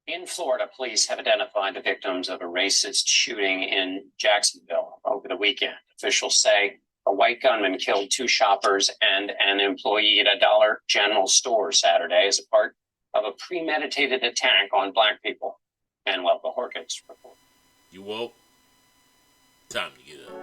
In Florida, police have identified the victims of a racist shooting in Jacksonville over the weekend. Officials say a white gunman killed two shoppers and an employee at a Dollar General store Saturday as a part of a premeditated attack on Black people. Manuel Bojorquez reports. You woke? Time to get up.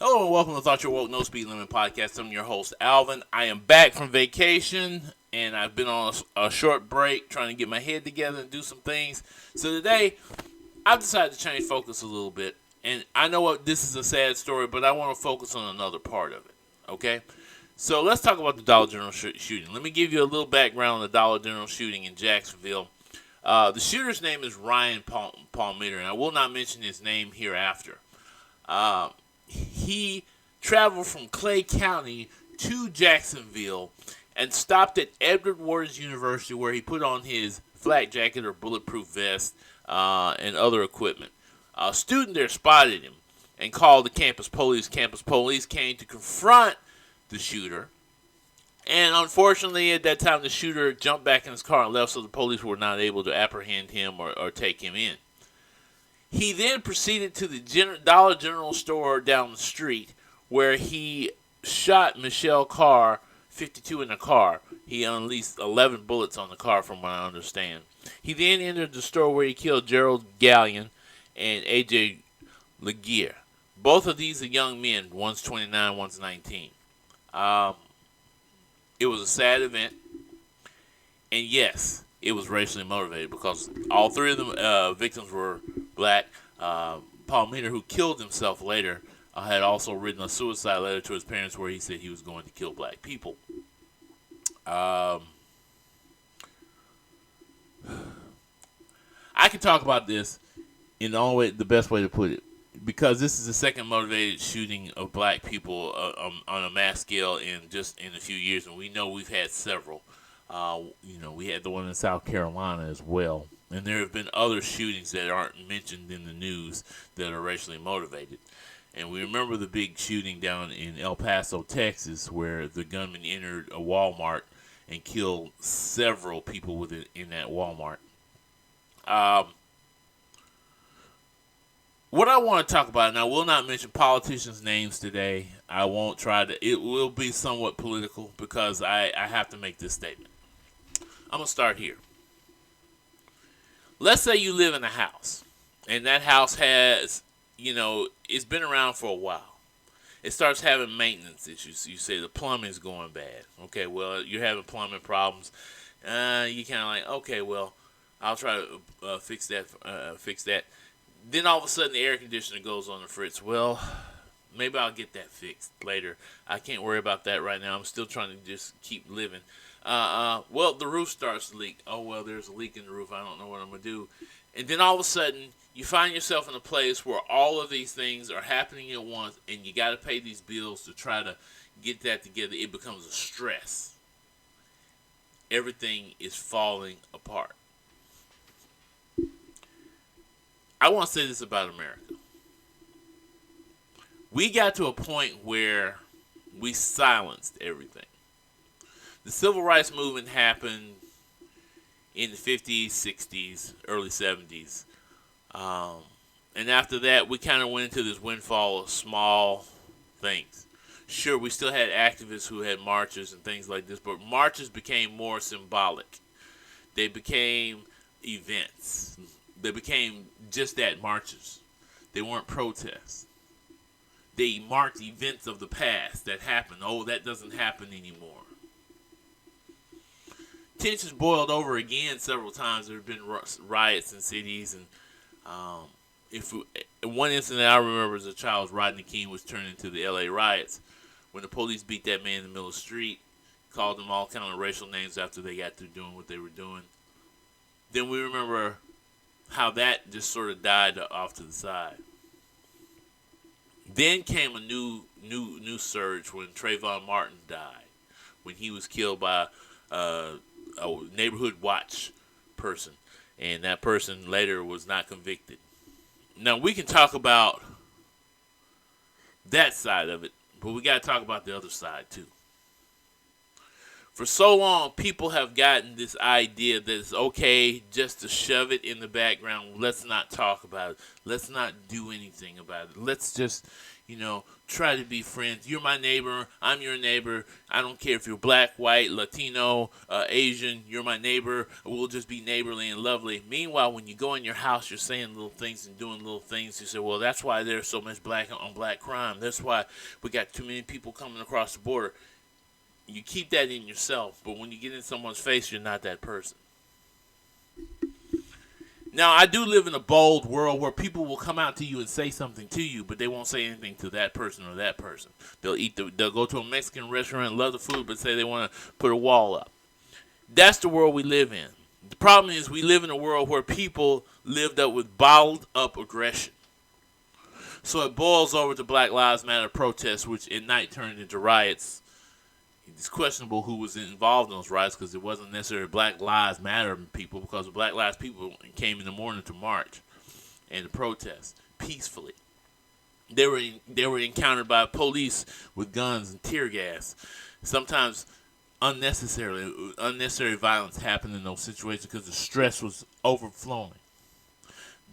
Hello and welcome to Thought You Woke No Speed Limit Podcast. I'm your host, Alvin. I am back from vacation, and I've been on a short break trying to get my head together and do some things. So today, I've decided to change focus a little bit. And I know what this is a sad story, but I want to focus on another part of it, okay? So let's talk about the Dollar General shooting. Let me give you a little background on the Dollar General shooting in Jacksonville. The shooter's name is Ryan Palmiter, and I will not mention his name hereafter. He traveled from Clay County to Jacksonville and stopped at Edward Waters University, where he put on his flak jacket or bulletproof vest and other equipment. A student there spotted him and called the campus police. Campus police came to confront the shooter. And unfortunately, at that time, the shooter jumped back in his car and left, so the police were not able to apprehend him or take him in. He then proceeded to the Dollar General store down the street, where he shot Michelle Carr, 52, in the car. He unleashed 11 bullets on the car, from what I understand. He then entered the store where he killed Gerald Gallion and A.J. Laguerre. Both of these are young men. One's 29, one's 19. It was a sad event. And yes, it was racially motivated because all three of the victims were black. Palmiter, who killed himself later, had also written a suicide letter to his parents where he said he was going to kill black people. I can talk about this in the best way to put it, because this is the second motivated shooting of black people on a mass scale in a few years, and we know we've had several. We had the one in South Carolina as well. And there have been other shootings that aren't mentioned in the news that are racially motivated. And we remember the big shooting down in El Paso, Texas, where the gunman entered a Walmart and killed several people in that Walmart. What I want to talk about, and I will not mention politicians' names today. I won't try to. It will be somewhat political because I have to make this statement. I'm going to start here. Let's say you live in a house, and that house has, it's been around for a while. It starts having maintenance issues. You say the plumbing's going bad. Okay, well, you're having plumbing problems. You kind of like, okay, well, I'll try to fix that. Then all of a sudden, the air conditioner goes on the fritz. Well, maybe I'll get that fixed later. I can't worry about that right now. I'm still trying to just keep living. Well, the roof starts to leak. Oh, well, there's a leak in the roof. I don't know what I'm going to do. And then all of a sudden, you find yourself in a place where all of these things are happening at once, and you got to pay these bills to try to get that together. It becomes a stress. Everything is falling apart. I want to say this about America. We got to a point where we silenced everything. The civil rights movement happened in the 50s, 60s, early 70s. And after that, we kind of went into this windfall of small things. Sure, we still had activists who had marches and things like this, but marches became more symbolic. They became events. They became just that, marches. They weren't protests. They marked events of the past that happened. Oh, that doesn't happen anymore. Tensions boiled over again several times. There have been riots in cities, and one incident I remember as a child, Rodney King was turned into the L.A. riots when the police beat that man in the middle of the street, called them all kind of racial names after they got through doing what they were doing. Then we remember how that just sort of died off to the side. Then came a new surge when Trayvon Martin died, when he was killed by a neighborhood watch person. and that person later was not convicted. Now, we can talk about that side of it, but we got to talk about the other side too. For so long, people have gotten this idea that it's okay just to shove it in the background. Let's not talk about it. Let's not do anything about it. Let's just, try to be friends. You're my neighbor. I'm your neighbor. I don't care if you're black, white, Latino, Asian. You're my neighbor. We'll just be neighborly and lovely. Meanwhile, when you go in your house, you're saying little things and doing little things. You say, well, that's why there's so much black on black crime. That's why we got too many people coming across the border. You keep that in yourself, but when you get in someone's face, you're not that person. Now, I do live in a bold world where people will come out to you and say something to you, but they won't say anything to that person or that person. They'll go to a Mexican restaurant, love the food, but say they want to put a wall up. That's the world we live in. The problem is we live in a world where people lived up with bottled up aggression. So it boils over to Black Lives Matter protests, which at night turned into riots. It's questionable who was involved in those riots because it wasn't necessarily Black Lives Matter people, because the Black Lives people came in the morning to march and to protest peacefully. They were encountered by police with guns and tear gas. Sometimes unnecessary violence happened in those situations because the stress was overflowing.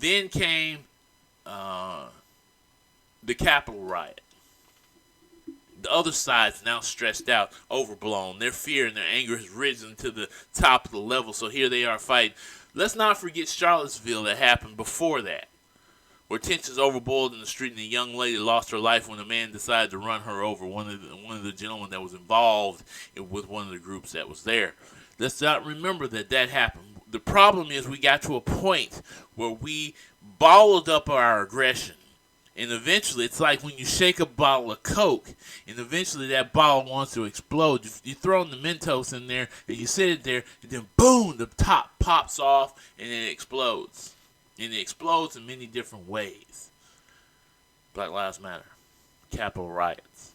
Then came the Capitol riot. The other side's now stressed out, overblown. Their fear and their anger has risen to the top of the level, so here they are fighting. Let's not forget Charlottesville that happened before that, where tensions overboiled in the street and a young lady lost her life when a man decided to run her over, one of the gentlemen that was involved with one of the groups that was there. Let's not remember that happened. The problem is we got to a point where we bottled up our aggression. And eventually, it's like when you shake a bottle of Coke, and eventually that bottle wants to explode. You throw in the Mentos in there, and you sit it there, and then boom, the top pops off, and it explodes. And it explodes in many different ways. Black Lives Matter. Capitol riots.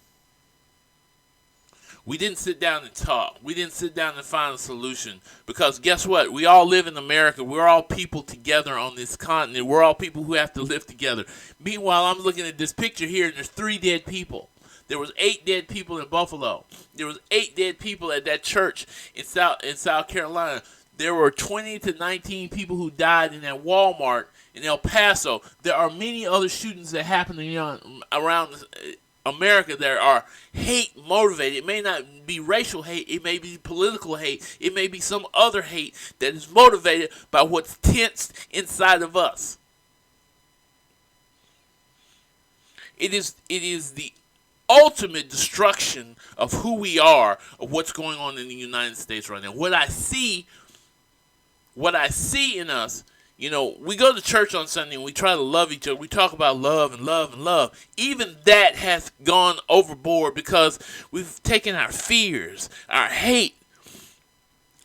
We didn't sit down and talk. We didn't sit down and find a solution. Because guess what? We all live in America. We're all people together on this continent. We're all people who have to live together. Meanwhile, I'm looking at this picture here, and there's 3 dead people. There was 8 dead people in Buffalo. There was 8 dead people at that church in South Carolina. There were 20 to 19 people who died in that Walmart in El Paso. There are many other shootings that happen around America that are hate motivated. It may not be racial hate. It may be political hate. It may be some other hate that is motivated by what's tensed inside of us. It is the ultimate destruction of who we are, of what's going on in the United States right now. What I see in us, we go to church on Sunday and we try to love each other. We talk about love and love and love. Even that has gone overboard because we've taken our fears, our hate,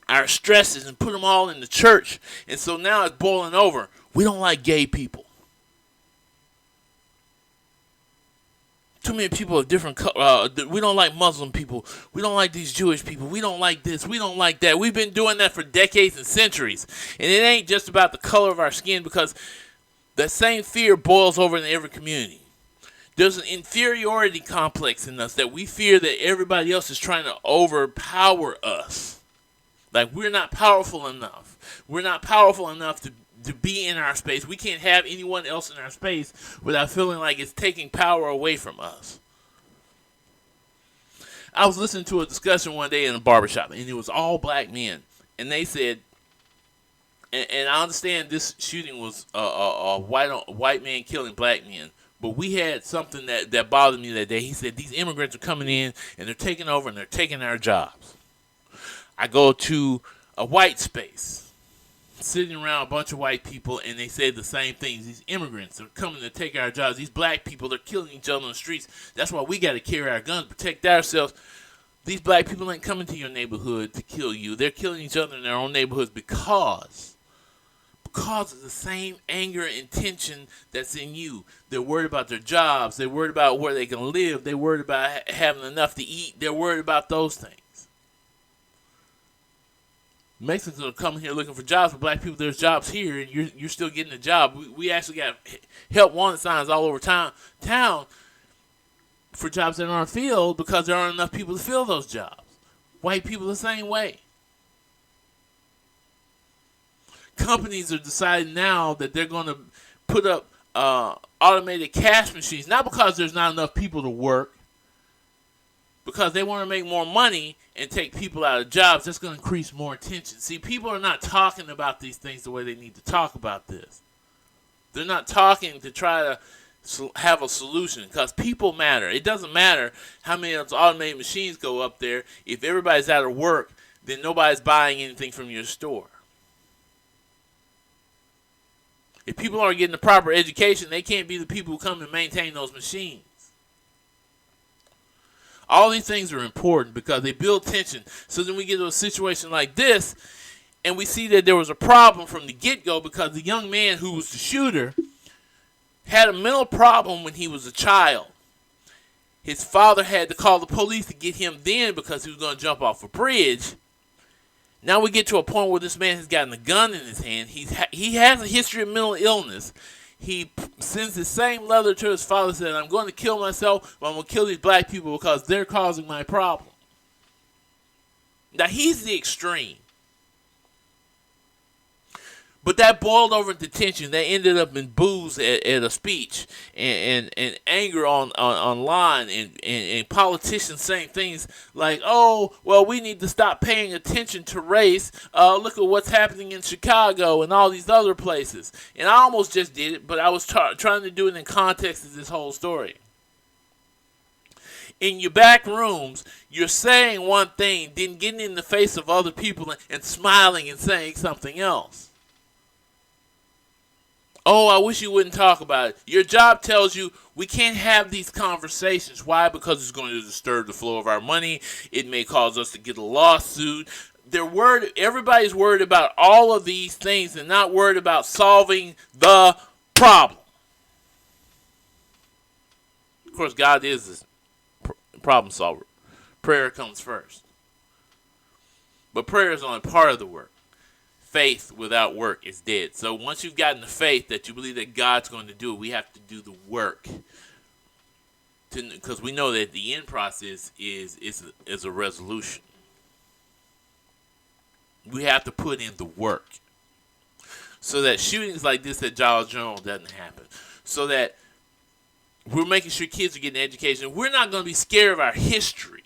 our stresses, and put them all in the church. And so now it's boiling over. We don't like gay people. Too many people of different we don't like Muslim people. We don't like these Jewish people. We don't like this. We don't like that. We've been doing that for decades and centuries. And it ain't just about the color of our skin, because that same fear boils over in every community. There's an inferiority complex in us that we fear that everybody else is trying to overpower us. Like we're not powerful enough. We're not powerful enough to be in our space. We can't have anyone else in our space without feeling like it's taking power away from us. I was listening to a discussion one day in a barbershop, and it was all black men. And they said, and I understand this shooting was a white man killing black men, but we had something that bothered me that day. He said, these immigrants are coming in, and they're taking over, and they're taking our jobs. I go to a white space, sitting around a bunch of white people, and they say the same things. These immigrants are coming to take our jobs. These black people are killing each other on the streets. That's why we got to carry our guns, protect ourselves. These black people ain't coming to your neighborhood to kill you. They're killing each other in their own neighborhoods because of the same anger and tension that's in you. They're worried about their jobs. They're worried about where they can live. They're worried about having enough to eat. They're worried about those things. Mexicans are coming here looking for jobs. For black people, there's jobs here, and you're still getting a job. We actually got help wanted signs all over town for jobs that aren't filled because there aren't enough people to fill those jobs. White people the same way. Companies are deciding now that they're going to put up automated cash machines, not because there's not enough people to work, because they want to make more money and take people out of jobs. That's going to increase more attention. See, people are not talking about these things the way they need to talk about this. They're not talking to try to have a solution, because people matter. It doesn't matter how many of those automated machines go up there. If everybody's out of work, then nobody's buying anything from your store. If people aren't getting the proper education, they can't be the people who come and maintain those machines. All these things are important because they build tension. So then we get to a situation like this, and we see that there was a problem from the get-go because the young man who was the shooter had a mental problem when he was a child. His father had to call the police to get him then because he was going to jump off a bridge. Now we get to a point where this man has gotten a gun in his hand. He has a history of mental illness. He sends the same letter to his father saying, I'm going to kill myself, but I'm going to kill these black people because they're causing my problem. Now he's the extreme. But that boiled over into tension. That ended up in boos at a speech and anger online and politicians saying things like, oh, well, we need to stop paying attention to race. Look at what's happening in Chicago and all these other places. And I almost just did it, but I was trying to do it in context of this whole story. In your back rooms, you're saying one thing, then getting in the face of other people and smiling and saying something else. Oh, I wish you wouldn't talk about it. Your job tells you we can't have these conversations. Why? Because it's going to disturb the flow of our money. It may cause us to get a lawsuit. Everybody's worried about all of these things and not worried about solving the problem. Of course, God is the problem solver. Prayer comes first. But prayer is only part of the work. Faith without work is dead. So once you've gotten the faith that you believe that God's going to do it, we have to do the work. Because we know that the end process is a resolution. We have to put in the work. So that shootings like this at Dollar General doesn't happen. So that we're making sure kids are getting education. We're not going to be scared of our history.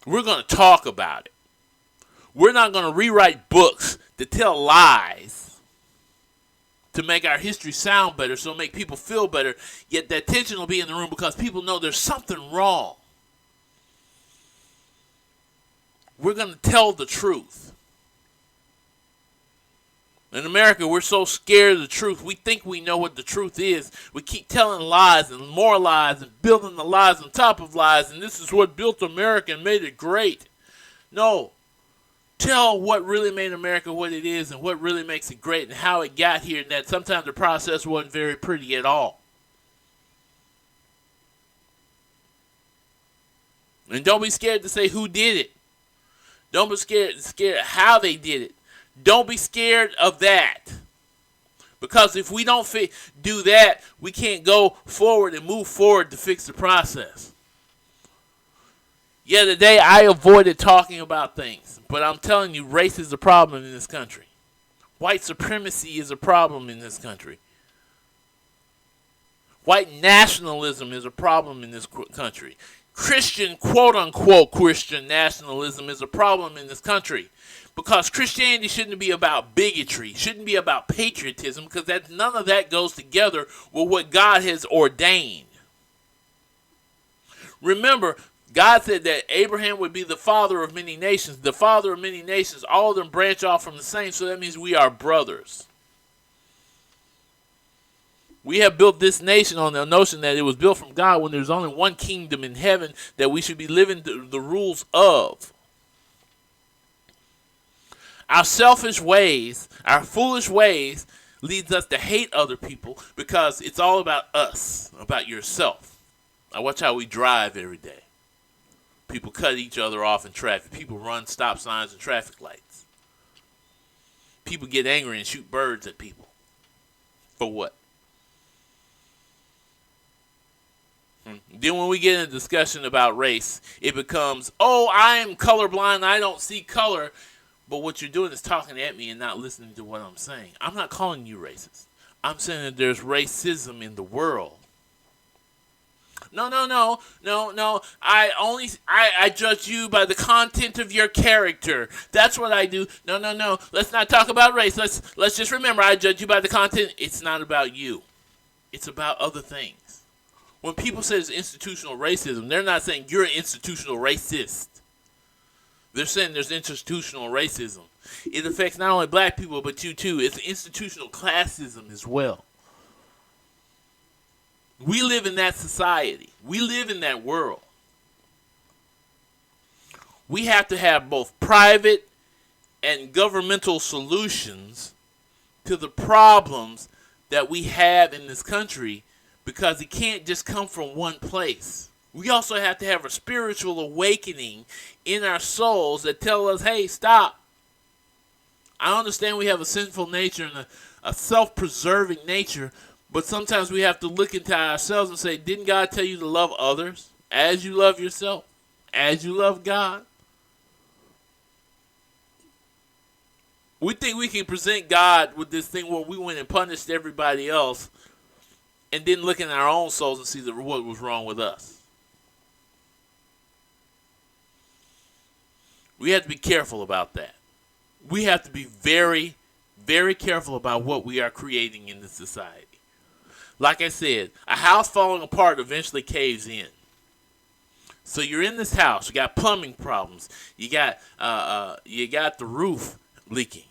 We're going to talk about it. We're not going to rewrite books to tell lies to make our history sound better, so make people feel better. Yet that tension will be in the room because people know there's something wrong. We're going to tell the truth. In America, we're so scared of the truth. We think we know what the truth is. We keep telling lies and more lies and building the lies on top of lies. And this is what built America and made it great. No. Tell what really made America what it is and what really makes it great and how it got here, and that sometimes the process wasn't very pretty at all. And don't be scared to say who did it. Don't be scared how they did it. Don't be scared of that. Because if we don't do that, we can't go forward and move forward to fix the process. Yeah, today I avoided talking about things, but I'm telling you, race is a problem in this country. White supremacy is a problem in this country. White nationalism is a problem in this country. Christian, quote-unquote Christian nationalism is a problem in this country. Because Christianity shouldn't be about bigotry, shouldn't be about patriotism, because none of that goes together with what God has ordained. Remember, God said that Abraham would be the father of many nations. The father of many nations, all of them branch off from the same, so that means we are brothers. We have built this nation on the notion that it was built from God when there's only one kingdom in heaven that we should be living the rules of. Our selfish ways, our foolish ways, leads us to hate other people because it's all about us, about yourself. Now watch how we drive every day. People cut each other off in traffic. People run stop signs and traffic lights. People get angry and shoot birds at people. For what? Then when we get in a discussion about race, it becomes, oh, I am colorblind, I don't see color. But what you're doing is talking at me and not listening to what I'm saying. I'm not calling you racist. I'm saying that there's racism in the world. No. I judge you by the content of your character. That's what I do. No. Let's not talk about race. Let's just remember, I judge you by the content. It's not about you. It's about other things. When people say it's institutional racism, they're not saying you're an institutional racist. They're saying there's institutional racism. It affects not only black people, but you too. It's institutional classism as well. We live in that society. We live in that world. We have to have both private and governmental solutions to the problems that we have in this country, because it can't just come from one place. We also have to have a spiritual awakening in our souls that tell us, hey, stop. I understand we have a sinful nature and a self-preserving nature, but sometimes we have to look into ourselves and say, didn't God tell you to love others as you love yourself, as you love God? We think we can present God with this thing where we went and punished everybody else and didn't look in our own souls and see what was wrong with us. We have to be careful about that. We have to be very, very careful about what we are creating in this society. Like I said, a house falling apart eventually caves in. So you're in this house, you got plumbing problems, you got the roof leaking,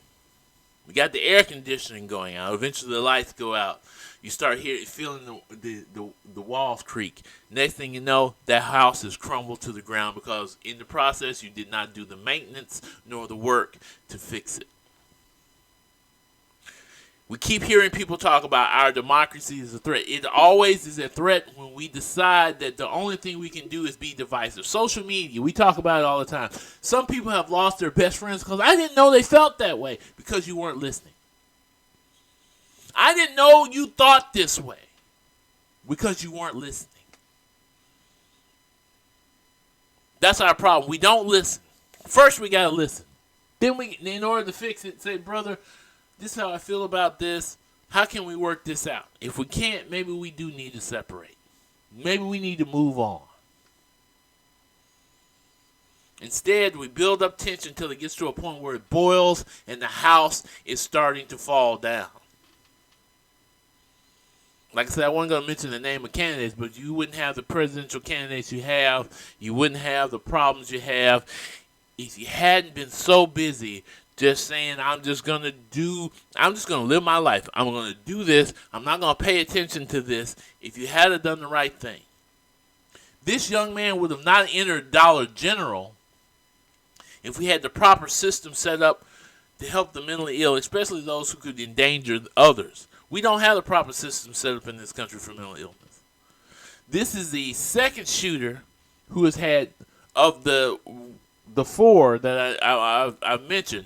you got the air conditioning going out. Eventually the lights go out. You start feeling the walls creak. Next thing you know, that house is crumbled to the ground because in the process you did not do the maintenance nor the work to fix it. We keep hearing people talk about our democracy is a threat. It always is a threat when we decide that the only thing we can do is be divisive. Social media, we talk about it all the time. Some people have lost their best friends because I didn't know they felt that way, because you weren't listening. I didn't know you thought this way because you weren't listening. That's our problem. We don't listen. First, we got to listen. Then in order to fix it, say, brother, this is how I feel about this. How can we work this out? If we can't, maybe we do need to separate. Maybe we need to move on. Instead, we build up tension until it gets to a point where it boils and the house is starting to fall down. Like I said, I wasn't going to mention the name of candidates, but you wouldn't have the presidential candidates you have. You wouldn't have the problems you have if you hadn't been so busy just saying, I'm just going to live my life. I'm going to do this. I'm not going to pay attention to this. If you had done the right thing. This young man would have not entered Dollar General if we had the proper system set up to help the mentally ill, especially those who could endanger others. We don't have the proper system set up in this country for mental illness. This is the second shooter who has had, of the four that I've mentioned,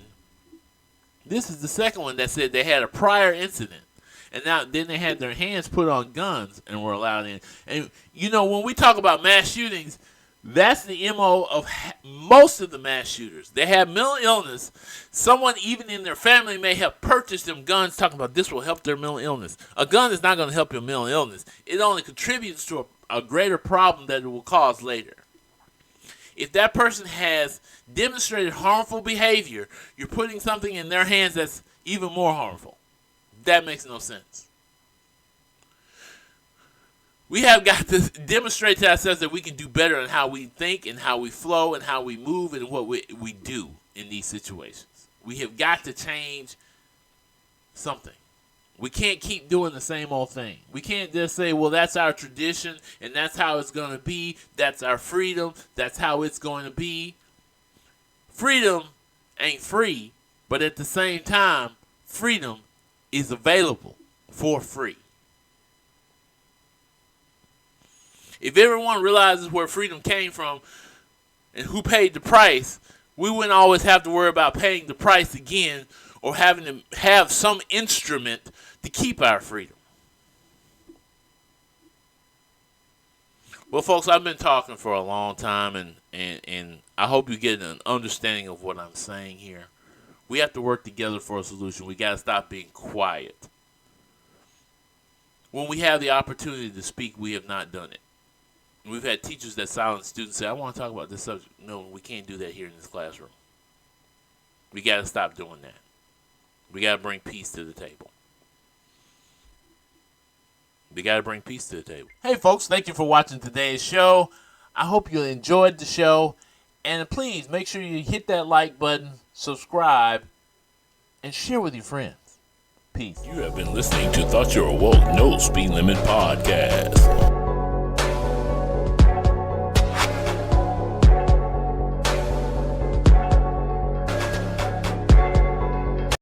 this is the second one that said they had a prior incident. And then they had their hands put on guns and were allowed in. And, when we talk about mass shootings, that's the MO of most of the mass shooters. They have mental illness. Someone even in their family may have purchased them guns talking about this will help their mental illness. A gun is not going to help your mental illness. It only contributes to a greater problem that it will cause later. If that person has demonstrated harmful behavior, you're putting something in their hands that's even more harmful. That makes no sense. We have got to demonstrate to ourselves that we can do better in how we think and how we flow and how we move and what we do in these situations. We have got to change something. We can't keep doing the same old thing. We can't just say, well, that's our tradition and that's how it's going to be. That's our freedom. That's how it's going to be. Freedom ain't free, but at the same time, freedom is available for free. If everyone realizes where freedom came from, and who paid the price, we wouldn't always have to worry about paying the price again or having to have some instrument to keep our freedom. Well, folks, I've been talking for a long time, and I hope you get an understanding of what I'm saying here. We have to work together for a solution. We got to stop being quiet. When we have the opportunity to speak, we have not done it. We've had teachers that silence students say, I want to talk about this subject. No, we can't do that here in this classroom. We got to stop doing that. We got to bring peace to the table. We got to bring peace to the table. Hey, folks, thank you for watching today's show. I hope you enjoyed the show. And please make sure you hit that like button, subscribe, and share with your friends. Peace. You have been listening to Thought You Were Woke, No Speed Limit Podcast.